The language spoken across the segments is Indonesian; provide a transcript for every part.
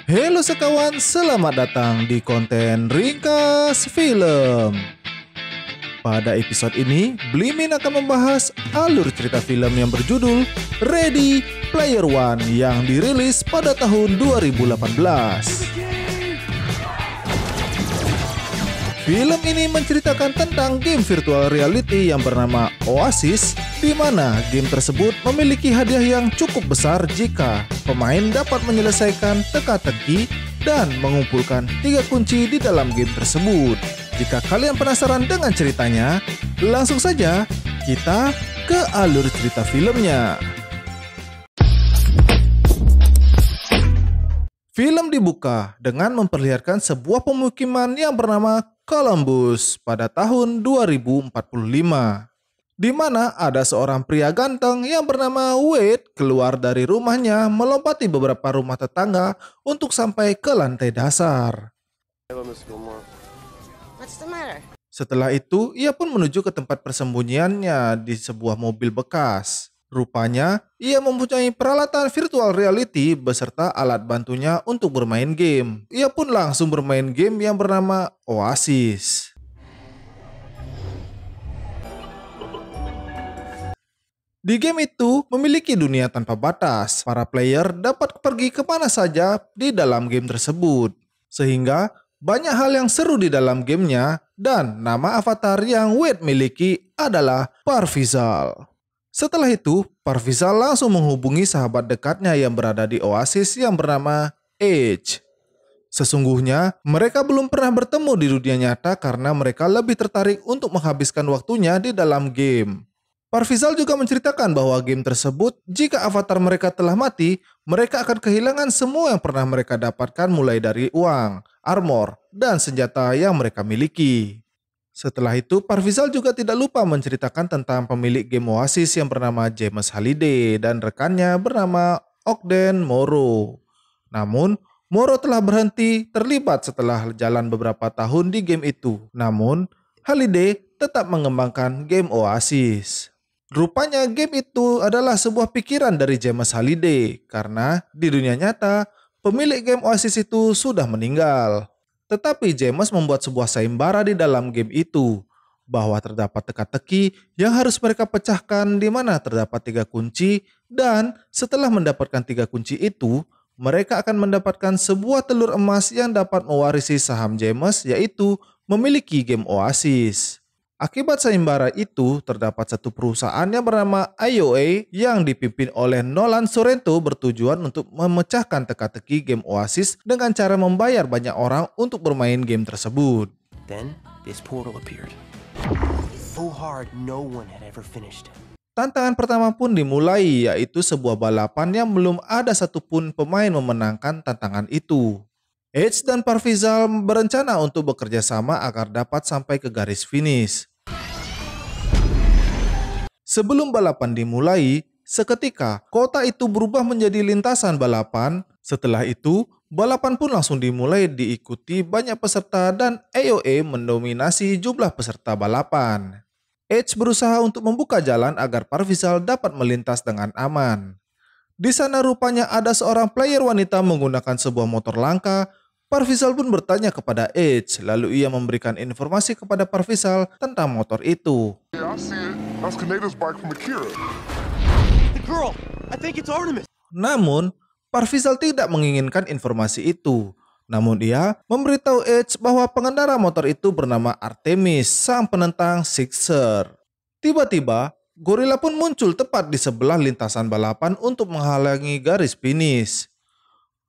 Halo sekawan, selamat datang di konten Ringkas Film. Pada episode ini, Blimin akan membahas alur cerita film yang berjudul Ready Player One yang dirilis pada tahun 2018. Film ini menceritakan tentang game virtual reality yang bernama Oasis, di mana game tersebut memiliki hadiah yang cukup besar jika pemain dapat menyelesaikan teka-teki dan mengumpulkan 3 kunci di dalam game tersebut. Jika kalian penasaran dengan ceritanya, langsung saja kita ke alur cerita filmnya. Film dibuka dengan memperlihatkan sebuah pemukiman yang bernama Columbus pada tahun 2045, di mana ada seorang pria ganteng yang bernama Wade keluar dari rumahnya melompati beberapa rumah tetangga untuk sampai ke lantai dasar. Setelah itu, ia pun menuju ke tempat persembunyiannya di sebuah mobil bekas. Rupanya, ia mempunyai peralatan virtual reality beserta alat bantunya untuk bermain game. Ia pun langsung bermain game yang bernama Oasis. Di game itu memiliki dunia tanpa batas. Para player dapat pergi kemana saja di dalam game tersebut. Sehingga banyak hal yang seru di dalam gamenya, dan nama avatar yang Wade miliki adalah Parvizal. Setelah itu, Parvizal langsung menghubungi sahabat dekatnya yang berada di Oasis yang bernama Edge. Sesungguhnya, mereka belum pernah bertemu di dunia nyata karena mereka lebih tertarik untuk menghabiskan waktunya di dalam game. Parvizal juga menceritakan bahwa game tersebut, jika avatar mereka telah mati, mereka akan kehilangan semua yang pernah mereka dapatkan mulai dari uang, armor, dan senjata yang mereka miliki. Setelah itu, Parvizal juga tidak lupa menceritakan tentang pemilik game Oasis yang bernama James Halliday dan rekannya bernama Ogden Morrow. Namun, Morrow telah berhenti terlibat setelah jalan beberapa tahun di game itu. Namun, Halliday tetap mengembangkan game Oasis. Rupanya game itu adalah sebuah pikiran dari James Halliday karena di dunia nyata, pemilik game Oasis itu sudah meninggal. Tetapi James membuat sebuah sayembara di dalam game itu, bahwa terdapat teka-teki yang harus mereka pecahkan di mana terdapat 3 kunci, dan setelah mendapatkan 3 kunci itu, mereka akan mendapatkan sebuah telur emas yang dapat mewarisi saham James, yaitu memiliki game Oasis. Akibat sayembara itu, terdapat satu perusahaan yang bernama IOA yang dipimpin oleh Nolan Sorrento bertujuan untuk memecahkan teka-teki game Oasis dengan cara membayar banyak orang untuk bermain game tersebut. Then this portal appeared. So hard no one had ever finished it. Tantangan pertama pun dimulai, yaitu sebuah balapan yang belum ada satupun pemain memenangkan tantangan itu. Edge dan Parvizal berencana untuk bekerja sama agar dapat sampai ke garis finish. Sebelum balapan dimulai, seketika kota itu berubah menjadi lintasan balapan. Setelah itu, balapan pun langsung dimulai diikuti banyak peserta dan AOA mendominasi jumlah peserta balapan. Edge berusaha untuk membuka jalan agar Parvizal dapat melintas dengan aman. Di sana rupanya ada seorang player wanita menggunakan sebuah motor langka. Parvizal pun bertanya kepada Edge, lalu ia memberikan informasi kepada Parvizal tentang motor itu. Yeah, I see it. That's Kaneda's bike from Akira. The girl! I think it's Artemis! Namun, Parvizal tidak menginginkan informasi itu. Namun ia memberitahu Edge bahwa pengendara motor itu bernama Artemis, sang penentang Sixer. Tiba-tiba, gorila pun muncul tepat di sebelah lintasan balapan untuk menghalangi garis finish.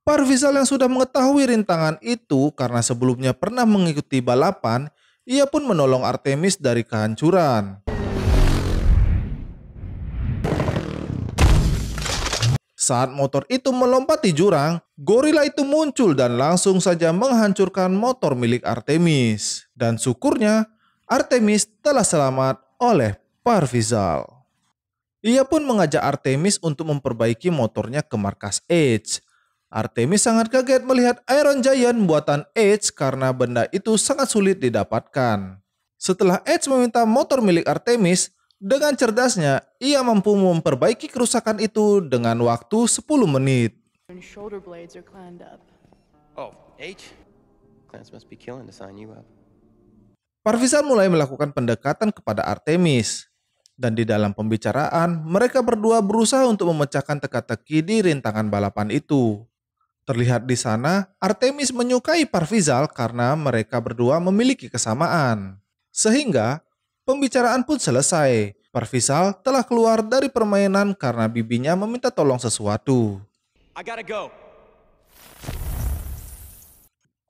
Parvizal yang sudah mengetahui rintangan itu karena sebelumnya pernah mengikuti balapan, ia pun menolong Artemis dari kehancuran. Saat motor itu melompati jurang, gorila itu muncul dan langsung saja menghancurkan motor milik Artemis. Dan syukurnya, Artemis telah selamat oleh Parvizal. Ia pun mengajak Artemis untuk memperbaiki motornya ke markas Edge. Artemis sangat kaget melihat Iron Giant buatan Edge karena benda itu sangat sulit didapatkan. Setelah Edge meminta motor milik Artemis, dengan cerdasnya ia mampu memperbaiki kerusakan itu dengan waktu 10 menit. and shoulder blades are clammed up. Oh, H? Clarence must be killing to sign you up. Parvizal mulai melakukan pendekatan kepada Artemis. Dan di dalam pembicaraan, mereka berdua berusaha untuk memecahkan teka-teki di rintangan balapan itu. Terlihat di sana, Artemis menyukai Parvizal karena mereka berdua memiliki kesamaan. Sehingga, pembicaraan pun selesai. Parvizal telah keluar dari permainan karena bibinya meminta tolong sesuatu. I gotta go.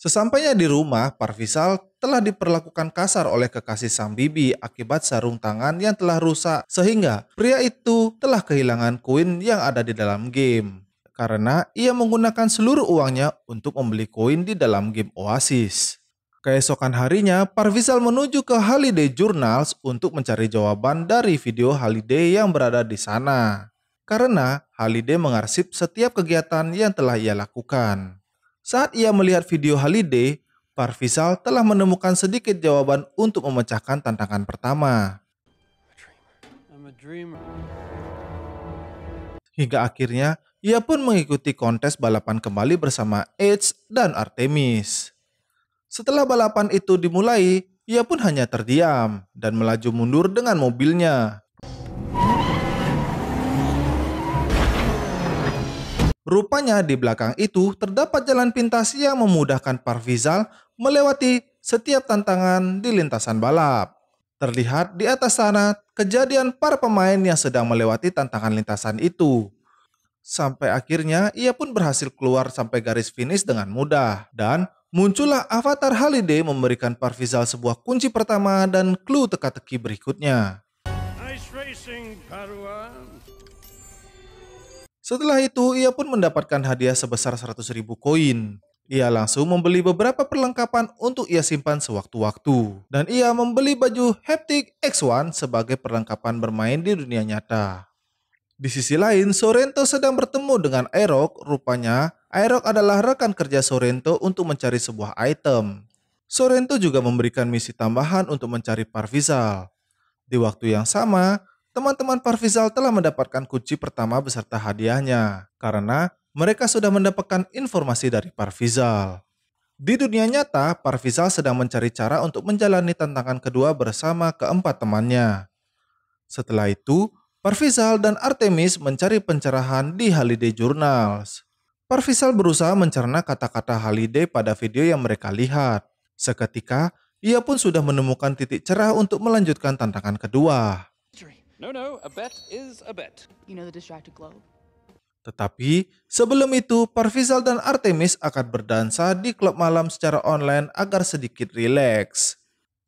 Sesampainya di rumah, Parvizal telah diperlakukan kasar oleh kekasih sang bibi akibat sarung tangan yang telah rusak sehingga pria itu telah kehilangan koin yang ada di dalam game. Karena ia menggunakan seluruh uangnya untuk membeli koin di dalam game Oasis. Keesokan harinya, Parvizal menuju ke Holiday Journals untuk mencari jawaban dari video Holiday yang berada di sana. Karena Holiday mengarsip setiap kegiatan yang telah ia lakukan. Saat ia melihat video Holiday, Parvizal telah menemukan sedikit jawaban untuk memecahkan tantangan pertama. I'm a dreamer. Hingga akhirnya, ia pun mengikuti kontes balapan kembali bersama Edge dan Artemis. Setelah balapan itu dimulai, ia pun hanya terdiam dan melaju mundur dengan mobilnya. Rupanya di belakang itu terdapat jalan pintas yang memudahkan Parvizal melewati setiap tantangan di lintasan balap. Terlihat di atas sana kejadian para pemain yang sedang melewati tantangan lintasan itu. Sampai akhirnya ia pun berhasil keluar sampai garis finish dengan mudah. Dan muncullah avatar Holiday memberikan Parvizal sebuah kunci pertama dan clue teka-teki berikutnya. Nice racing, Padawan. Setelah itu, ia pun mendapatkan hadiah sebesar 100.000 koin. Ia langsung membeli beberapa perlengkapan untuk ia simpan sewaktu-waktu. Dan ia membeli baju Haptic X1 sebagai perlengkapan bermain di dunia nyata. Di sisi lain, Sorrento sedang bertemu dengan Aerox. Rupanya, Aerox adalah rekan kerja Sorrento untuk mencari sebuah item. Sorrento juga memberikan misi tambahan untuk mencari Parvizal. Di waktu yang sama, teman-teman Parvizal telah mendapatkan kunci pertama beserta hadiahnya karena mereka sudah mendapatkan informasi dari Parvizal. Di dunia nyata, Parvizal sedang mencari cara untuk menjalani tantangan kedua bersama keempat temannya. Setelah itu, Parvizal dan Artemis mencari pencerahan di Holiday Journals. Parvizal berusaha mencerna kata-kata Holiday pada video yang mereka lihat. Seketika, ia pun sudah menemukan titik cerah untuk melanjutkan tantangan kedua. No, a bet is a bet. You know the distracted globe? Tetapi sebelum itu Parvizal dan Artemis akan berdansa di klub malam secara online agar sedikit rileks.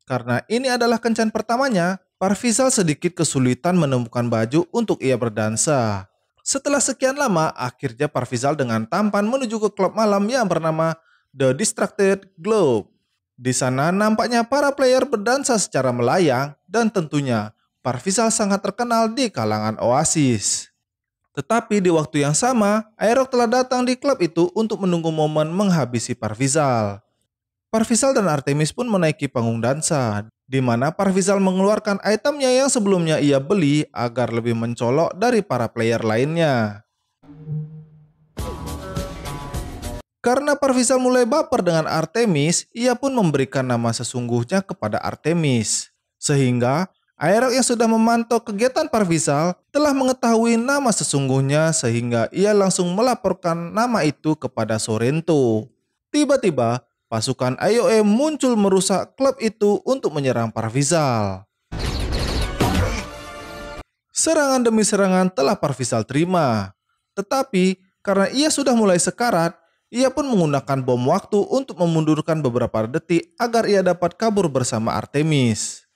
Karena ini adalah kencan pertamanya, Parvizal sedikit kesulitan menemukan baju untuk ia berdansa. Setelah sekian lama, akhirnya Parvizal dengan tampan menuju ke klub malam yang bernama The Distracted Globe. Di sana nampaknya para player berdansa secara melayang dan tentunya Parvizal sangat terkenal di kalangan Oasis. Tetapi di waktu yang sama, Aerox telah datang di klub itu untuk menunggu momen menghabisi Parvizal. Parvizal dan Artemis pun menaiki panggung dansa, di mana Parvizal mengeluarkan itemnya yang sebelumnya ia beli agar lebih mencolok dari para player lainnya. Karena Parvizal mulai baper dengan Artemis, ia pun memberikan nama sesungguhnya kepada Artemis. Sehingga Aerox yang sudah memantau kegiatan Parvizal telah mengetahui nama sesungguhnya sehingga ia langsung melaporkan nama itu kepada Sorrento. Tiba-tiba, pasukan IOM muncul merusak klub itu untuk menyerang Parvizal. Serangan demi serangan telah Parvizal terima. Tetapi karena ia sudah mulai sekarat, ia pun menggunakan bom waktu untuk memundurkan beberapa detik agar ia dapat kabur bersama Artemis.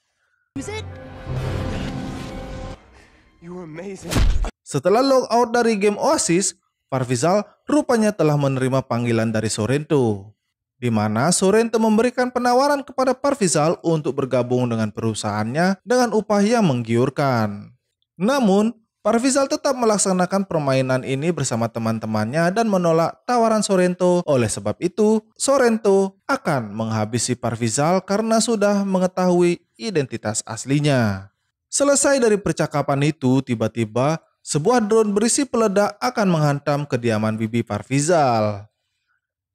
You were amazing. Setelah logout dari game Oasis, Parvizal rupanya telah menerima panggilan dari Sorrento, di mana Sorrento memberikan penawaran kepada Parvizal untuk bergabung dengan perusahaannya dengan upah yang menggiurkan. Namun, Parvizal tetap melaksanakan permainan ini bersama teman-temannya dan menolak tawaran Sorrento. Oleh sebab itu, Sorrento akan menghabisi Parvizal karena sudah mengetahui identitas aslinya. Selesai dari percakapan itu, tiba-tiba sebuah drone berisi peledak akan menghantam kediaman bibi Parvizal.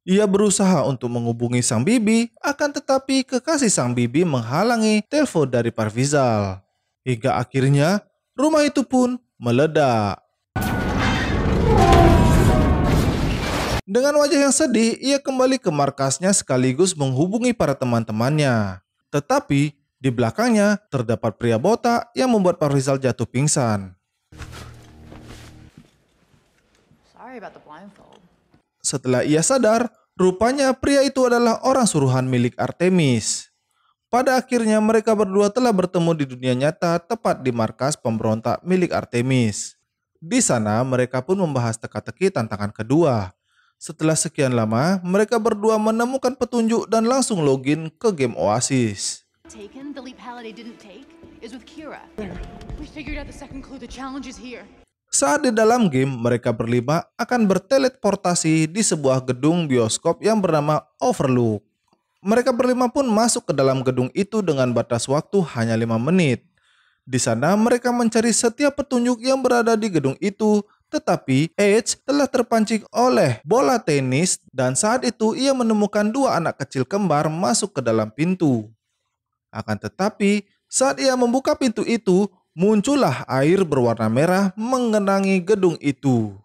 Ia berusaha untuk menghubungi sang bibi, akan tetapi kekasih sang bibi menghalangi telepon dari Parvizal. Hingga akhirnya rumah itu pun meledak. Dengan wajah yang sedih, ia kembali ke markasnya sekaligus menghubungi para teman-temannya. Tetapi di belakangnya terdapat pria botak yang membuat Parvizal jatuh pingsan. Sorry about the blindfold. Setelah ia sadar, rupanya pria itu adalah orang suruhan milik Artemis. Pada akhirnya mereka berdua telah bertemu di dunia nyata tepat di markas pemberontak milik Artemis. Di sana mereka pun membahas teka-teki tantangan kedua. Setelah sekian lama, mereka berdua menemukan petunjuk dan langsung login ke game Oasis. Taken, the leap Halliday didn't take, is with Kira. We figured out the second clue. The challenge is here. Saat di dalam game, mereka berlima akan berteleportasi di sebuah gedung bioskop yang bernama Overlook. Mereka berlima pun masuk ke dalam gedung itu dengan batas waktu hanya 5 menit. Di sana mereka mencari setiap petunjuk yang berada di gedung itu, tetapi Edge telah terpancing oleh bola tenis dan saat itu ia menemukan 2 anak kecil kembar masuk ke dalam pintu. Akan tetapi saat ia membuka pintu itu, muncullah air berwarna merah mengenangi gedung itu.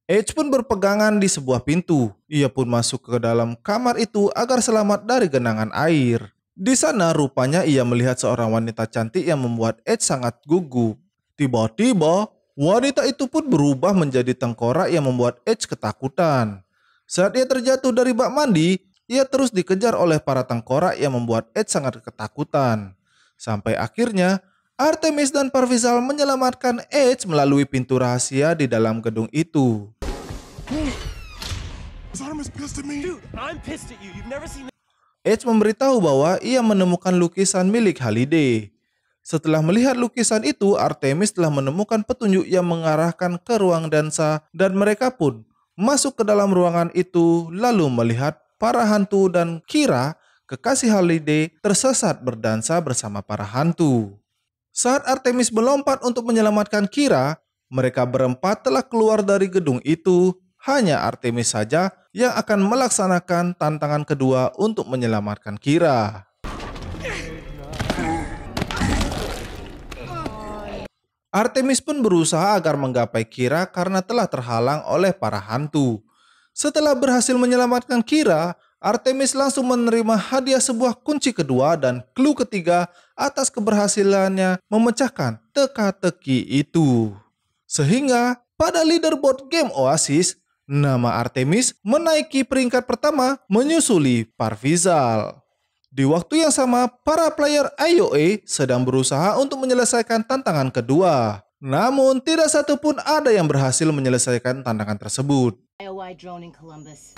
Edge pun berpegangan di sebuah pintu. Ia pun masuk ke dalam kamar itu agar selamat dari genangan air. Di sana rupanya ia melihat seorang wanita cantik yang membuat Edge sangat gugup. Tiba-tiba wanita itu pun berubah menjadi tengkorak yang membuat Edge ketakutan. Saat ia terjatuh dari bak mandi, ia terus dikejar oleh para tengkorak yang membuat Edge sangat ketakutan. Sampai akhirnya Artemis dan Parvizal menyelamatkan Edge melalui pintu rahasia di dalam gedung itu. Is Artemis pissed at me? Dude, I'm pissed at you. You've never seen Edge memberitahu bahwa ia menemukan lukisan milik Halliday. Setelah melihat lukisan itu, Artemis telah menemukan petunjuk yang mengarahkan ke ruang dansa dan mereka pun masuk ke dalam ruangan itu lalu melihat para hantu dan Kira, kekasih Halliday, tersesat berdansa bersama para hantu. Saat Artemis melompat untuk menyelamatkan Kira, mereka berempat telah keluar dari gedung itu. Hanya Artemis saja yang akan melaksanakan tantangan kedua untuk menyelamatkan Kira. Artemis pun berusaha agar menggapai Kira karena telah terhalang oleh para hantu. Setelah berhasil menyelamatkan Kira, Artemis langsung menerima hadiah sebuah kunci kedua dan clue ketiga atas keberhasilannya memecahkan teka-teki itu. Sehingga pada leaderboard game Oasis, nama Artemis menaiki peringkat pertama menyusuli Parvizal. Di waktu yang sama, para player IOA sedang berusaha untuk menyelesaikan tantangan kedua. Namun, tidak satupun ada yang berhasil menyelesaikan tantangan tersebut. IOI drone in Columbus.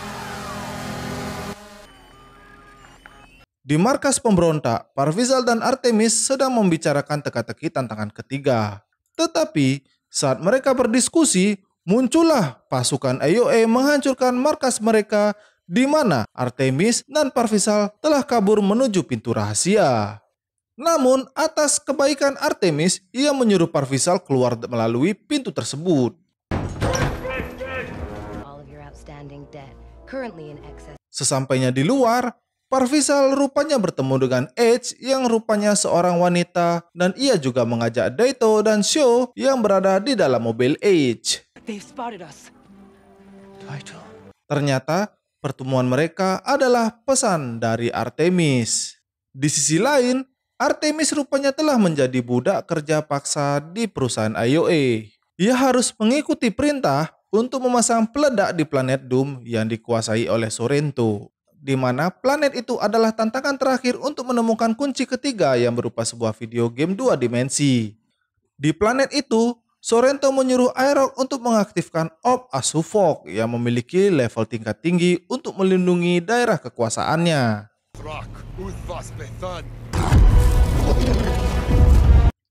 Di markas pemberontak, Parvizal dan Artemis sedang membicarakan teka-teki tantangan ketiga. Tetapi, saat mereka berdiskusi, muncullah pasukan IOA menghancurkan markas mereka di mana Artemis dan Parvizal telah kabur menuju pintu rahasia. Namun, atas kebaikan Artemis, ia menyuruh Parvizal keluar melalui pintu tersebut. All of your outstanding debt, currently in excess. Sesampainya di luar, Parvizal rupanya bertemu dengan Edge yang rupanya seorang wanita dan ia juga mengajak Daito dan Sho yang berada di dalam mobil Edge. They've spotted us. Ternyata pertemuan mereka adalah pesan dari Artemis. Di sisi lain, Artemis rupanya telah menjadi budak kerja paksa di perusahaan IOA. Ia harus mengikuti perintah untuk memasang peledak di planet Doom yang dikuasai oleh Sorrento, di mana planet itu adalah tantangan terakhir untuk menemukan kunci ketiga yang berupa sebuah video game 2 dimensi. Di planet itu, Sorrento menyuruh Aerok untuk mengaktifkan Orb Asufok yang memiliki level tingkat tinggi untuk melindungi daerah kekuasaannya.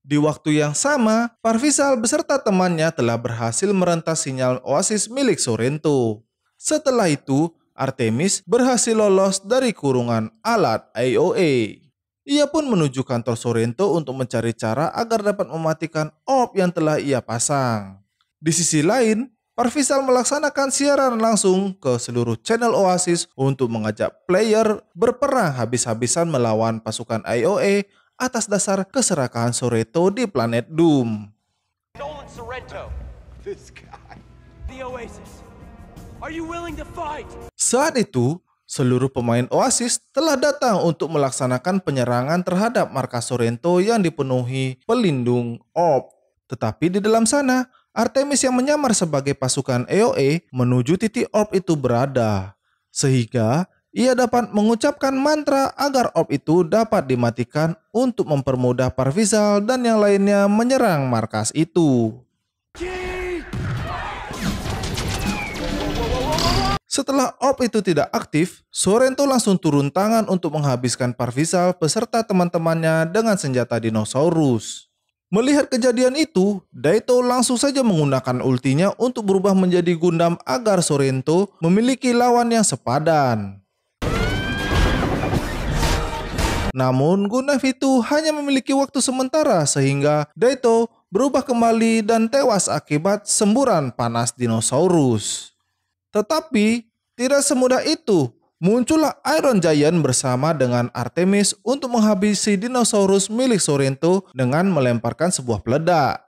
Di waktu yang sama, Parvizal beserta temannya telah berhasil merentas sinyal Oasis milik Sorrento. Setelah itu, Artemis berhasil lolos dari kurungan alat IOA. Ia pun menuju kantor Sorrento untuk mencari cara agar dapat mematikan orb yang telah ia pasang. Di sisi lain, Parvizal melaksanakan siaran langsung ke seluruh channel Oasis untuk mengajak player berperang habis-habisan melawan pasukan IOA atas dasar keserakahan Sorrento di planet Doom. Nolan Sorrento. This guy. The Oasis. Are you willing to fight? Saat itu, seluruh pemain Oasis telah datang untuk melaksanakan penyerangan terhadap markas Sorrento yang dipenuhi pelindung orb. Tetapi di dalam sana, Artemis yang menyamar sebagai pasukan AOE menuju titik orb itu berada. Sehingga ia dapat mengucapkan mantra agar orb itu dapat dimatikan untuk mempermudah Parvizal dan yang lainnya menyerang markas itu. Setelah orb itu tidak aktif, Sorrento langsung turun tangan untuk menghabiskan Parvizal beserta teman-temannya dengan senjata dinosaurus. Melihat kejadian itu, Daito langsung saja menggunakan ultinya untuk berubah menjadi Gundam agar Sorrento memiliki lawan yang sepadan. Namun Gundam itu hanya memiliki waktu sementara sehingga Daito berubah kembali dan tewas akibat semburan panas dinosaurus. Tetapi tidak semudah itu. Muncullah Iron Giant bersama dengan Artemis untuk menghabisi dinosaurus milik Sorrento dengan melemparkan sebuah peledak.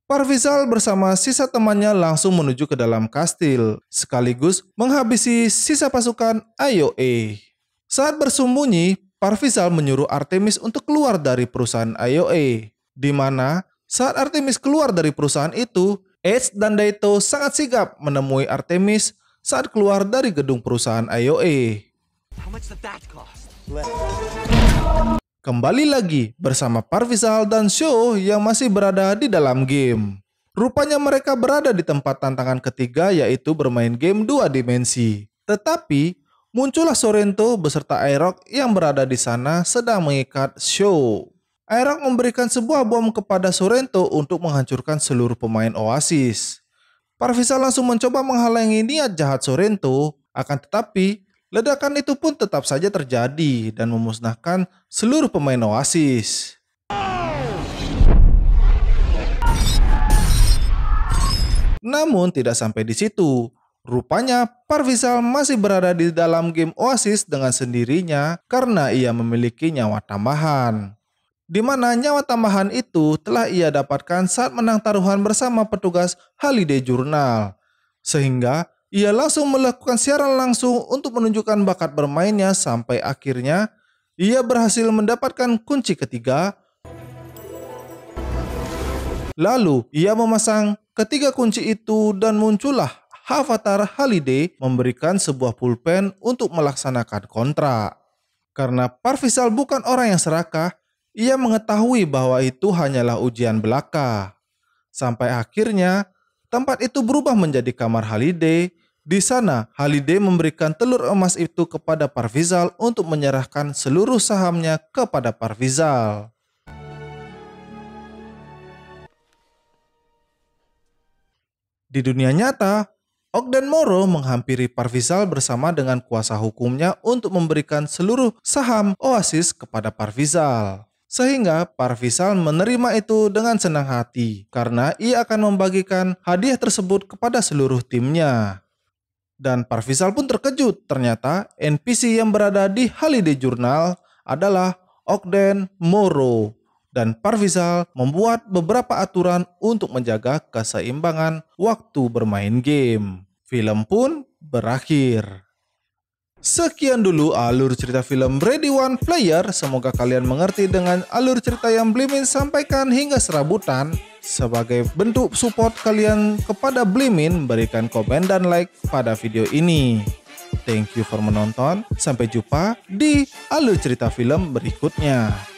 Parvizal bersama sisa temannya langsung menuju ke dalam kastil, sekaligus menghabisi sisa pasukan IOA. Saat bersembunyi, Parvizal menyuruh Artemis untuk keluar dari perusahaan IOA, di mana saat Artemis keluar dari perusahaan itu, Edge dan Daito sangat sigap menemui Artemis saat keluar dari gedung perusahaan IOA. Kembali lagi bersama Parvizal dan Sho yang masih berada di dalam game. Rupanya mereka berada di tempat tantangan ketiga, yaitu bermain game 2 dimensi. Tetapi muncullah Sorrento beserta Aerok yang berada di sana sedang mengikat Sho. Aerok memberikan sebuah bom kepada Sorrento untuk menghancurkan seluruh pemain Oasis. Parvizal langsung mencoba menghalangi niat jahat Sorrento, akan tetapi ledakan itu pun tetap saja terjadi dan memusnahkan seluruh pemain Oasis. Namun tidak sampai di situ. Rupanya Parvizal masih berada di dalam game Oasis dengan sendirinya karena ia memiliki nyawa tambahan. Di mana nyawa tambahan itu telah ia dapatkan saat menang taruhan bersama petugas Holiday Journal. Sehingga ia langsung melakukan siaran langsung untuk menunjukkan bakat bermainnya sampai akhirnya ia berhasil mendapatkan kunci ketiga. Lalu ia memasang ketiga kunci itu dan muncullah Avatar Holiday memberikan sebuah pulpen untuk melaksanakan kontrak. Karena Parvizal bukan orang yang serakah, ia mengetahui bahwa itu hanyalah ujian belaka. Sampai akhirnya, tempat itu berubah menjadi kamar Holiday. Di sana, Holiday memberikan telur emas itu kepada Parvizal untuk menyerahkan seluruh sahamnya kepada Parvizal. Di dunia nyata, Ogden Moro menghampiri Parvizal bersama dengan kuasa hukumnya untuk memberikan seluruh saham Oasis kepada Parvizal. Sehingga Parvizal menerima itu dengan senang hati karena ia akan membagikan hadiah tersebut kepada seluruh timnya. Dan Parvizal pun terkejut, ternyata NPC yang berada di Holiday Journal adalah Ogden Moro. Dan Parvizal membuat beberapa aturan untuk menjaga keseimbangan waktu bermain game. Film pun berakhir. Sekian dulu alur cerita film Ready One Player. Semoga kalian mengerti dengan alur cerita yang Blimin sampaikan hingga serabutan. Sebagai bentuk support kalian kepada Blimin, berikan komen dan like pada video ini. Thank you for menonton. Sampai jumpa di alur cerita film berikutnya.